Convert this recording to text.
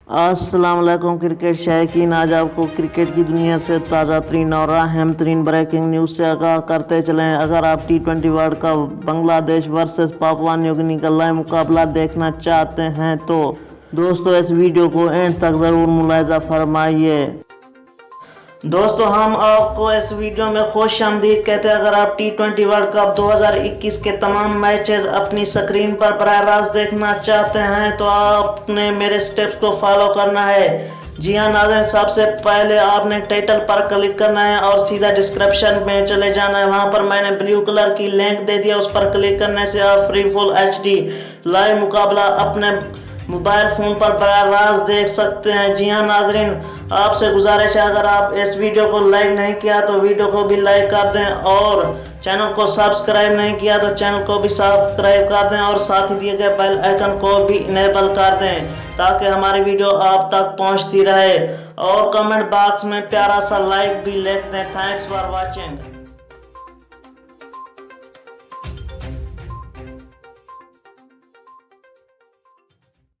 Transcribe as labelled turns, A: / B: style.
A: अस्सलाम वालेकुम क्रिकेट शौकीन। आज आपको क्रिकेट की दुनिया से ताज़ा तरीन और अहम तरीन ब्रेकिंग न्यूज़ से आगाह करते चलें। अगर आप T20 world cup Bangladesh versus Papua New Guinea का लाइव मुकाबला देखना चाहते हैं तो दोस्तों इस वीडियो को एंड तक ज़रूर मुलाहिजा फरमाइए। दोस्तों हम आपको इस वीडियो में खुशामदीद कहते हैं। अगर आप T20 वर्ल्ड कप 2021 के तमाम मैचेस अपनी स्क्रीन पर बराह रास्त देखना चाहते हैं तो आपने मेरे स्टेप्स को फॉलो करना है। जी हाँ नाज़रीन, सबसे पहले आपने टाइटल पर क्लिक करना है और सीधा डिस्क्रिप्शन में चले जाना है। वहाँ पर मैंने ब्लू कलर की लिंक दे दिया, उस पर क्लिक करने से आप फ्री फुल HD लाइव मुकाबला अपने मोबाइल फ़ोन पर बराह रास्त देख सकते हैं। जी हाँ नाजरीन, आपसे गुजारिश है अगर आप इस वीडियो को लाइक नहीं किया तो वीडियो को भी लाइक कर दें और चैनल को सब्सक्राइब नहीं किया तो चैनल को भी सब्सक्राइब कर दें और साथ ही दिए गए बेल आइकन को भी इनेबल कर दें ताकि हमारी वीडियो आप तक पहुंचती रहे। और कमेंट बॉक्स में प्यारा सा लाइक भी लिख दें। Thanks for watching.